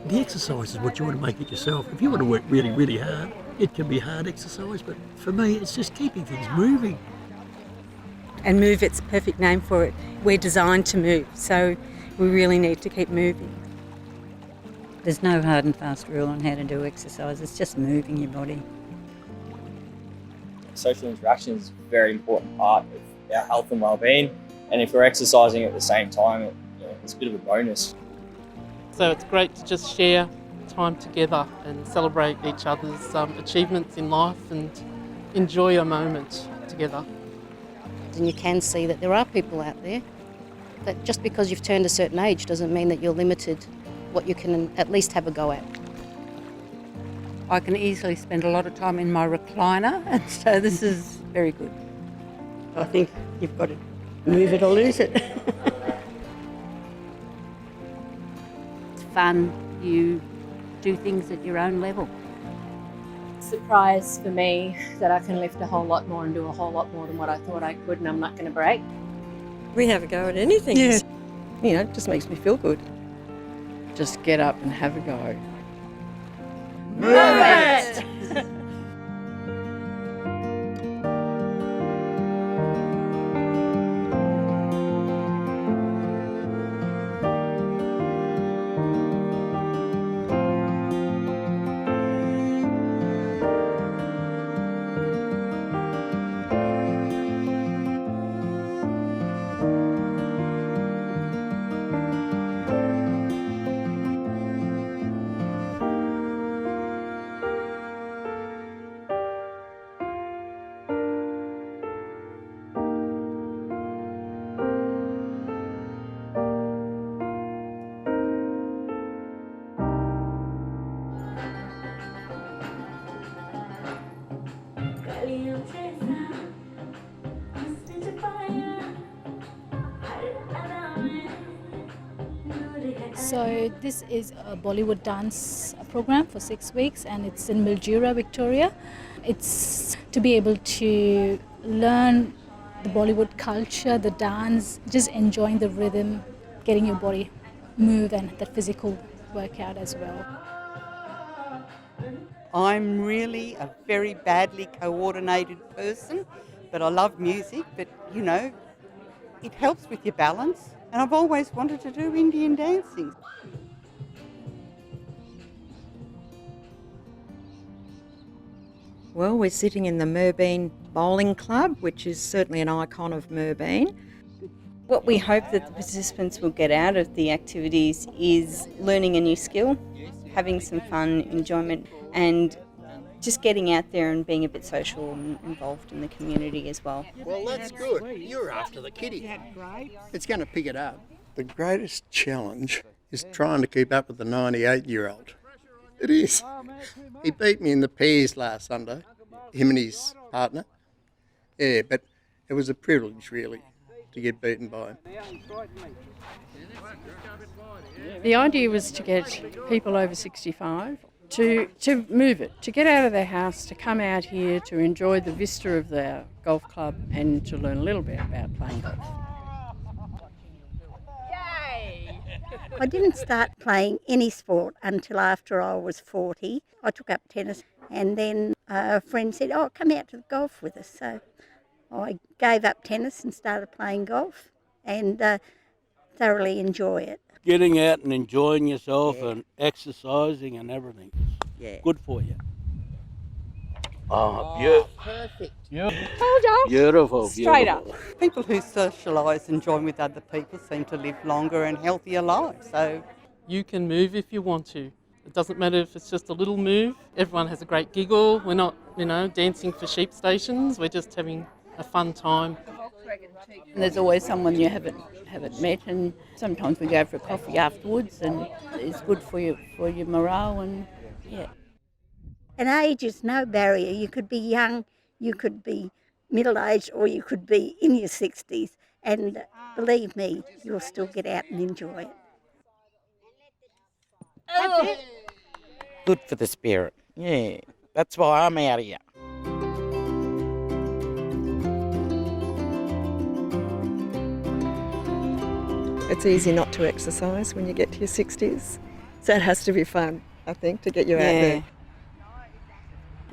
The exercise is what you want to make it yourself. If you want to work really, really hard, it can be hard exercise, but for me, it's just keeping things moving. And move, it's a perfect name for it. We're designed to move, so we really need to keep moving. There's no hard and fast rule on how to do exercise, it's just moving your body. Social interaction is a very important part of our health and well-being, and if we're exercising at the same time, it's a bit of a bonus. So it's great to just share time together and celebrate each other's achievements in life and enjoy a moment together. And you can see that there are people out there that just because you've turned a certain age doesn't mean that you're limited what you can at least have a go at. I can easily spend a lot of time in my recliner, and so this is very good. I think you've got to move it or lose it. It's fun, you do things at your own level. Surprise for me that I can lift a whole lot more and do a whole lot more than what I thought I could, and I'm not going to break. We have a go at anything. Yeah. It just makes me feel good. Just get up and have a go. Move it! So this is a Bollywood dance program for 6 weeks, and it's in Mildura, Victoria. It's to be able to learn the Bollywood culture, the dance, just enjoying the rhythm, getting your body move and the physical workout as well. I'm really a very badly coordinated person, but I love music, but it helps with your balance. And I've always wanted to do Indian dancing. Well, we're sitting in the Merbeen Bowling Club, which is certainly an icon of Merbeen. What we hope that the participants will get out of the activities is learning a new skill, having some fun, enjoyment, and just getting out there and being a bit social and involved in the community as well. Well, that's good. You're after the kitty. It's going to pick it up. The greatest challenge is trying to keep up with the 98-year-old. It is. He beat me in the pairs last Sunday, him and his partner. Yeah, but it was a privilege, really, to get beaten by him. The idea was to get people over 65 to move it, to get out of their house, to come out here, to enjoy the vista of their golf club and to learn a little bit about playing golf. Yay! I didn't start playing any sport until after I was 40. I took up tennis, and then a friend said, "Oh, come out to the golf with us." So I gave up tennis and started playing golf, and thoroughly enjoy it. Getting out and enjoying yourself and exercising and everything is good for you. Oh, beautiful. Perfect. Beautiful. Straight up. People who socialise and join with other people seem to live longer and healthier lives. So You can move if you want to. It doesn't matter if it's just a little move. Everyone has a great giggle. We're not, dancing for sheep stations. We're just having a fun time. And there's always someone you haven't met, and sometimes we go for a coffee afterwards, and it's good for your morale, and yeah. And age is no barrier. You could be young, you could be middle-aged, or you could be in your 60s. And believe me, you'll still get out and enjoy it. Oh. Good for the spirit. Yeah, that's why I'm out here. It's easy not to exercise when you get to your 60s. So it has to be fun, I think, to get you out there.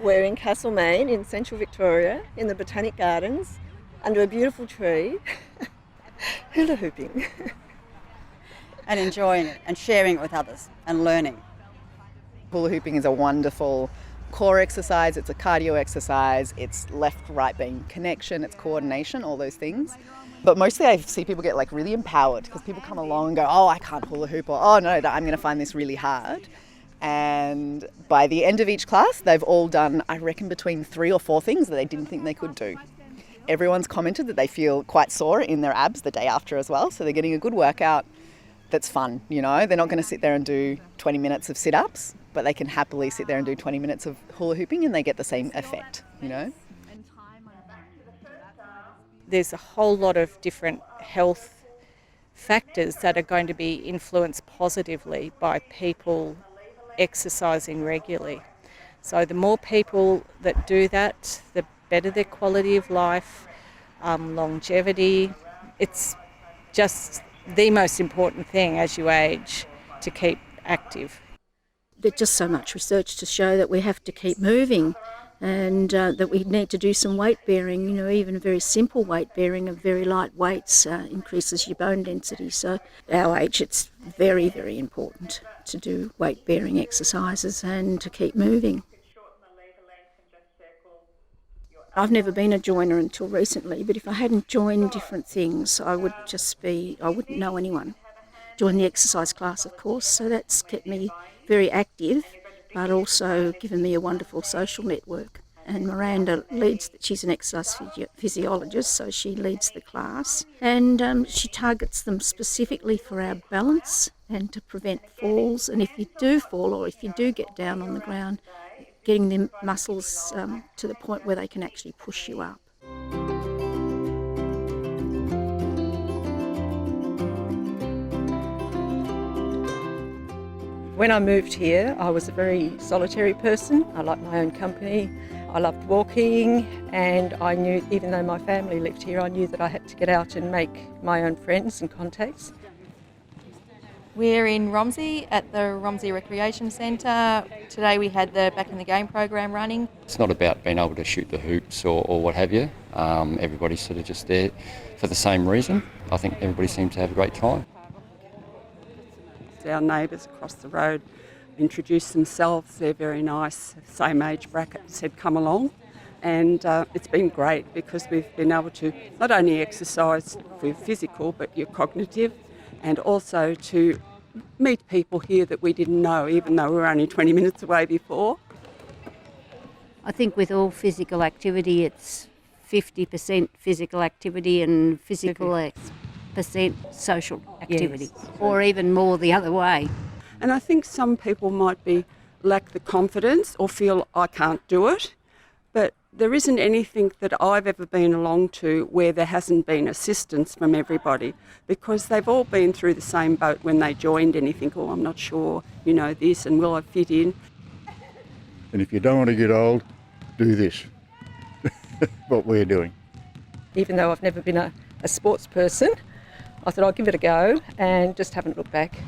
We're in Castlemaine in central Victoria in the Botanic Gardens under a beautiful tree, hula hooping. And enjoying it and sharing it with others and learning. Hula hooping is a wonderful core exercise, it's a cardio exercise, it's left-right beam connection, it's coordination, all those things. But mostly I see people get like really empowered because people come along and go, oh, I can't hula hoop, or oh no, I'm going to find this really hard. And by the end of each class, they've all done, I reckon, between 3 or 4 things that they didn't think they could do. Everyone's commented that they feel quite sore in their abs the day after as well, so they're getting a good workout that's fun, you know. They're not going to sit there and do 20 minutes of sit-ups, but they can happily sit there and do 20 minutes of hula hooping and they get the same effect, you know. There's a whole lot of different health factors that are going to be influenced positively by people exercising regularly. So the more people that do that, the better their quality of life, longevity. It's just the most important thing as you age, to keep active. There's just so much research to show that we have to keep moving, and that we need to do some weight bearing. You know, even very simple weight bearing of very light weights increases your bone density. So our age, it's very, very important to do weight bearing exercises and to keep moving. I've never been a joiner until recently, but if I hadn't joined different things, I wouldn't know anyone. Joined the exercise class, of course, so that's kept me very active, but also given me a wonderful social network. And Miranda she's an exercise physiologist, so she leads the class, and she targets them specifically for our balance and to prevent falls. And if you do fall, or if you do get down on the ground, getting the muscles to the point where they can actually push you up. When I moved here, I was a very solitary person. I liked my own company. I loved walking, and I knew, even though my family lived here, I knew that I had to get out and make my own friends and contacts. We're in Romsey at the Romsey Recreation Centre. Today we had the Back in the Game program running. It's not about being able to shoot the hoops or what have you. Everybody's sort of just there for the same reason. I think everybody seems to have a great time. Our neighbours across the road introduced themselves. They're very nice, same age bracket, said come along. And it's been great because we've been able to not only exercise for your physical but your cognitive, and also to meet people here that we didn't know, even though we were only 20 minutes away before. I think with all physical activity, it's 50% physical activity and percent social activity, yes. Or even more the other way. And I think some people might lack the confidence or feel I can't do it, but there isn't anything that I've ever been along to where there hasn't been assistance from everybody, because they've all been through the same boat when they joined anything. Oh, I'm not sure, this, and will I fit in? And if you don't want to get old, do this, what we're doing. Even though I've never been a sports person, I thought I'll give it a go and just haven't looked back.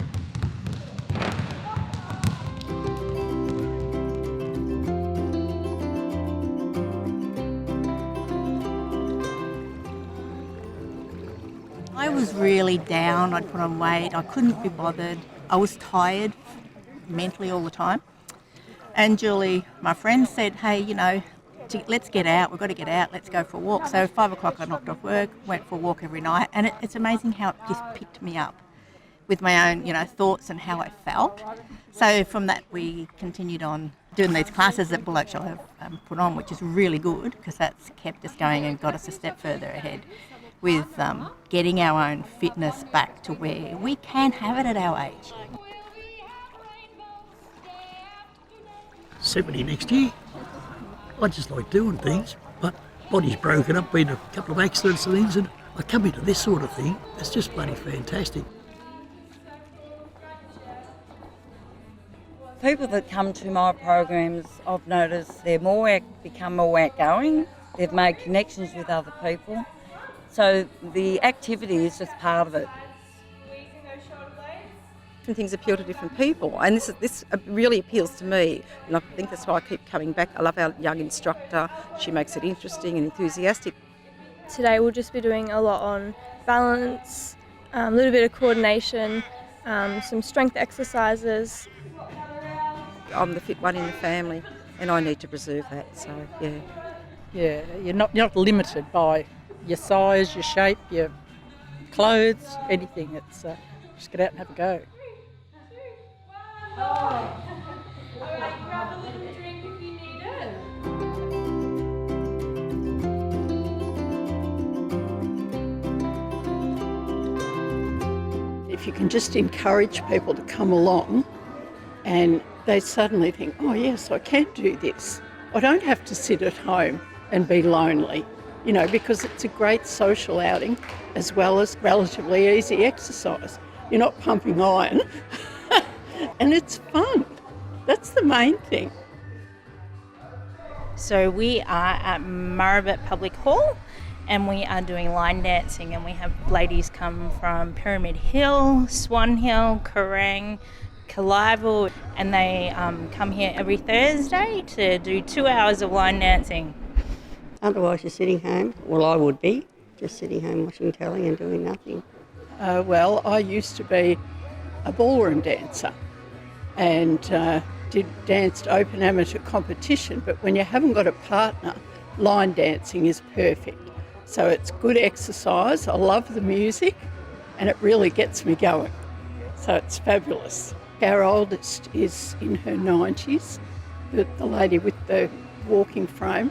I was really down, I'd put on weight, I couldn't be bothered. I was tired mentally all the time. And Julie, my friend, said, hey, let's get out, we've got to get out, let's go for a walk. So 5 o'clock I knocked off work, went for a walk every night, and it's amazing how it just picked me up with my own, thoughts and how I felt. So from that we continued on doing these classes that Bull Actually have put on, which is really good because that's kept us going and got us a step further ahead with getting our own fitness back to where we can have it at our age. 70 next year. I just like doing things, but body's broken up, been a couple of accidents and things, and I come into this sort of thing. It's just bloody fantastic. People that come to my programs, I've noticed they're become more outgoing. They've made connections with other people. So the activity is just part of it. different things appeal to different people, and this really appeals to me, and I think that's why I keep coming back. I love our young instructor. She makes it interesting and enthusiastic. Today we'll just be doing a lot on balance, a little bit of coordination, some strength exercises. I'm the fit one in the family, and I need to preserve that, so yeah. Yeah, you're not limited by your size, your shape, your clothes, anything. It's just get out and have a go. If you can just encourage people to come along and they suddenly think, oh yes, I can do this. I don't have to sit at home and be lonely, because it's a great social outing as well as relatively easy exercise. You're not pumping iron and it's fun. That's the main thing. So we are at Murrabit Public Hall and we are doing line dancing, and we have ladies come from Pyramid Hill, Swan Hill, Kerrang, Clival, and they come here every Thursday to do 2 hours of line dancing. Otherwise you're sitting home. Well, I would be, just sitting home watching telly and doing nothing. Well, I used to be a ballroom dancer and danced open amateur competition, but when you haven't got a partner, line dancing is perfect. So it's good exercise, I love the music, and it really gets me going. So it's fabulous. Our oldest is in her 90s, the lady with the walking frame,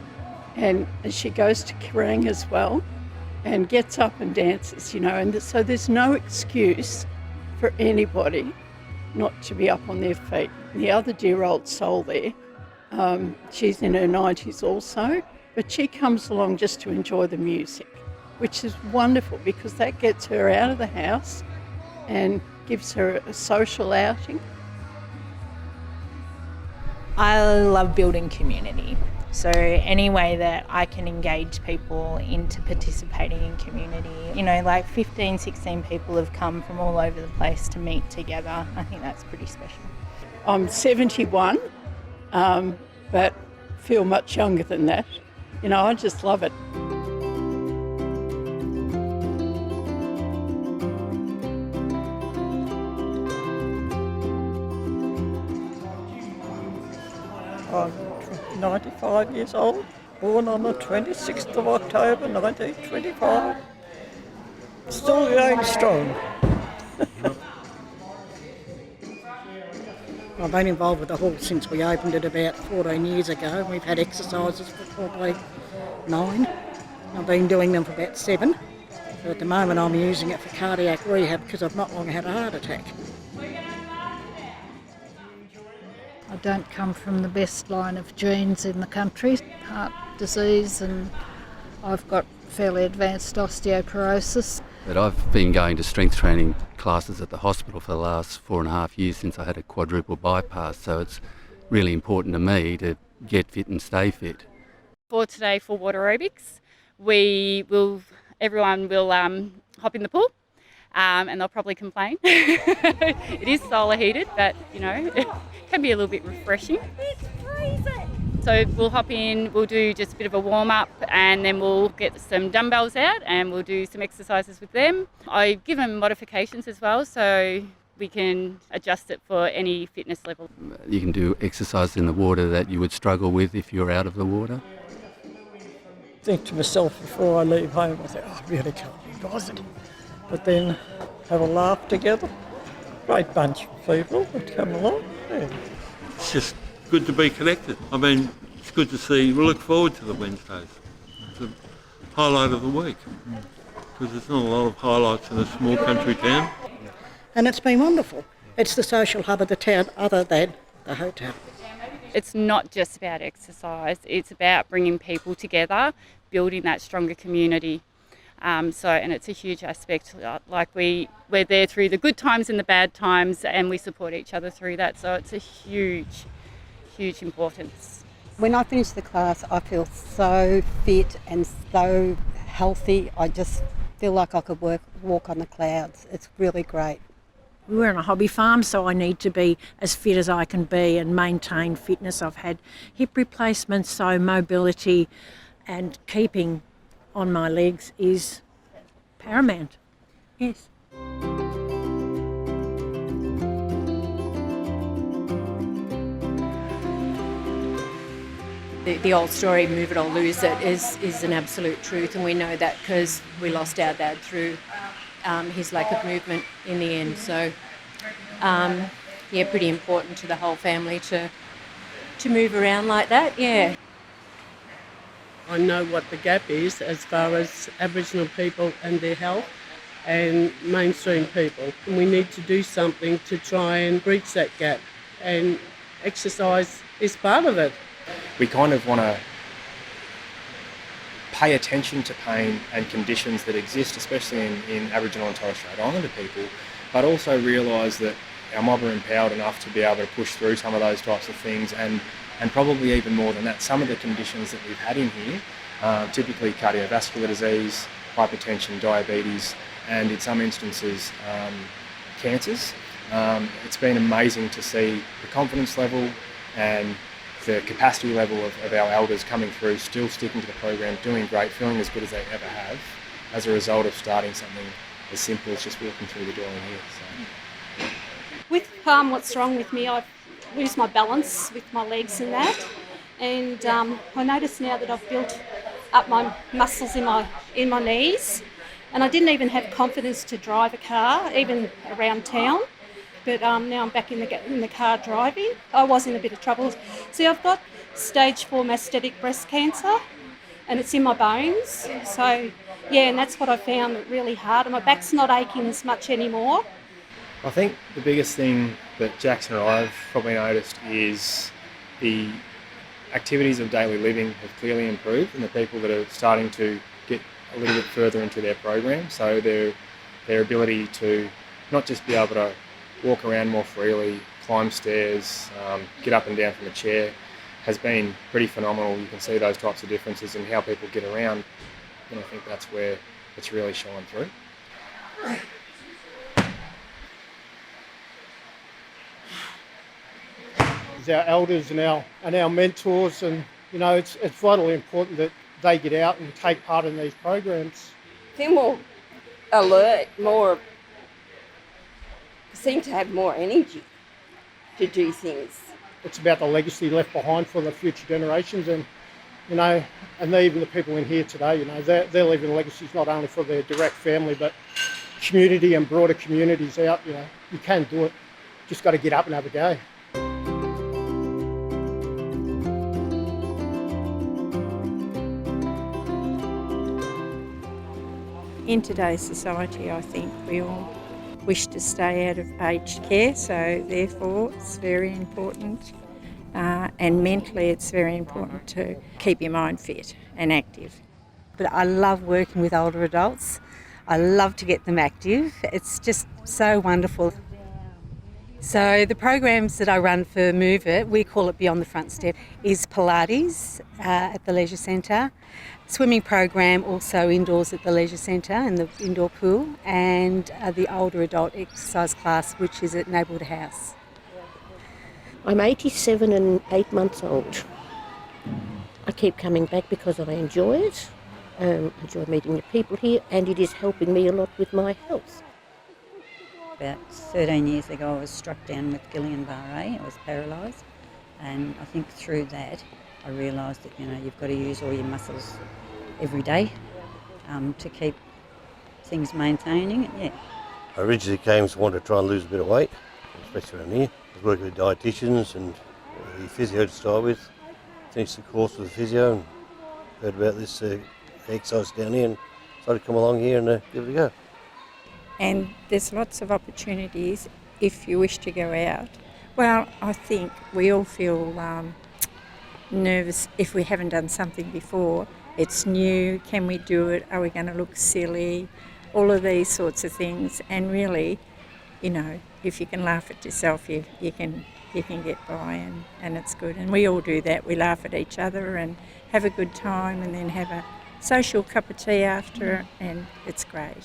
and she goes to Kerrang as well and gets up and dances, and so there's no excuse for anybody not to be up on their feet. And the other dear old soul there, she's in her 90s also, but she comes along just to enjoy the music, which is wonderful because that gets her out of the house and gives her a social outing. I love building community. So any way that I can engage people into participating in community, like 15, 16 people have come from all over the place to meet together. I think that's pretty special. I'm 71, but feel much younger than that. I just love it. I'm 95 years old, born on the 26th of October 1925. Still going strong. I've been involved with the hall since we opened it about 14 years ago. We've had exercises for probably 9. I've been doing them for about 7. So at the moment I'm using it for cardiac rehab because I've not long had a heart attack. I don't come from the best line of genes in the country, heart disease, and I've got fairly advanced osteoporosis. But I've been going to strength training classes at the hospital for the last 4.5 years since I had a quadruple bypass, so it's really important to me to get fit and stay fit. For today, for water aerobics, everyone will hop in the pool. And they'll probably complain. It is solar heated, but it can be a little bit refreshing. It's freezing. So we'll hop in, we'll do just a bit of a warm up, and then we'll get some dumbbells out and we'll do some exercises with them. I give them modifications as well, so we can adjust it for any fitness level. You can do exercise in the water that you would struggle with if you're out of the water. Think to myself before I leave home, I think, I really can't be bothered. But then have a laugh together. Great bunch of people that come along. Yeah. It's just good to be connected. I mean, it's good to see. We look forward to the Wednesdays. It's a highlight of the week because there's not a lot of highlights in a small country town. And it's been wonderful. It's the social hub of the town other than the hotel. It's not just about exercise. It's about bringing people together, building that stronger community. And it's a huge aspect, like we're there through the good times and the bad times, and we support each other through that, so it's a huge, huge importance. When I finish the class, I feel so fit and so healthy. I just feel like I could walk on the clouds. It's really great. We're on a hobby farm, so I need to be as fit as I can be and maintain fitness. I've had hip replacements, so mobility and keeping on my legs is paramount. Yes. The old story, move it or lose it, is an absolute truth, and we know that because we lost our dad through his lack of movement in the end. So, pretty important to the whole family to move around like that, yeah. I know what the gap is as far as Aboriginal people and their health and mainstream people. And we need to do something to try and breach that gap, and exercise is part of it. We kind of want to pay attention to pain and conditions that exist, especially in Aboriginal and Torres Strait Islander people, but also realise that our mob are empowered enough to be able to push through some of those types of things, and probably even more than that, some of the conditions that we've had in here, typically cardiovascular disease, hypertension, diabetes, and in some instances cancers. It's been amazing to see the confidence level and the capacity level of our elders coming through, still sticking to the program, doing great, feeling as good as they ever have, as a result of starting something as simple as just walking through the door in here. So. With What's Wrong With Me, I've lose my balance with my legs and that, and I notice now that I've built up my muscles in my knees, and I didn't even have confidence to drive a car even around town, but now I'm back in the car driving. I was in a bit of trouble. See, I've got stage 4 metastatic breast cancer, and it's in my bones, so yeah, and that's what I found really hard, and my back's not aching as much anymore. I think the biggest thing that Jackson and I have probably noticed is the activities of daily living have clearly improved, and the people that are starting to get a little bit further into their program, so their ability to not just be able to walk around more freely, climb stairs, get up and down from a chair, has been pretty phenomenal. You can see those types of differences in how people get around, and I think that's where it's really shined through. Our elders and our mentors, and it's vitally important that they get out and take part in these programs. Feel more alert, seem to have more energy to do things. It's about the legacy left behind for the future generations, and even the people in here today, they're leaving legacies not only for their direct family but community and broader communities out. You can do it, just got to get up and have a go. In today's society, I think we all wish to stay out of aged care, so therefore it's very important, and mentally it's very important to keep your mind fit and active. But I love working with older adults. I love to get them active. It's just so wonderful. So the programs that I run for Move It, we call it Beyond the Front Step, is Pilates at the Leisure Centre, swimming program also indoors at the Leisure Centre in the indoor pool, and the older adult exercise class, which is at Neighbourhood House. I'm 87 and 8 months old. I keep coming back because I enjoy it, enjoy meeting the people here, and it is helping me a lot with my health. About 13 years ago I was struck down with Guillain-Barré. I was paralysed, and I think through that I realised that you've got to use all your muscles every day to keep things maintaining. Yeah. I originally came to want to try and lose a bit of weight, especially around here. I was working with dietitians and the physio to start with. Finished the course with the physio and heard about this exercise down here and decided to come along here and give it a go. And there's lots of opportunities if you wish to go out. Well, I think we all feel nervous if we haven't done something before. It's new, can we do it, are we going to look silly, all of these sorts of things. And really, if you can laugh at yourself, you can get by, and it's good. And we all do that, we laugh at each other and have a good time, and then have a social cup of tea after, and it's great.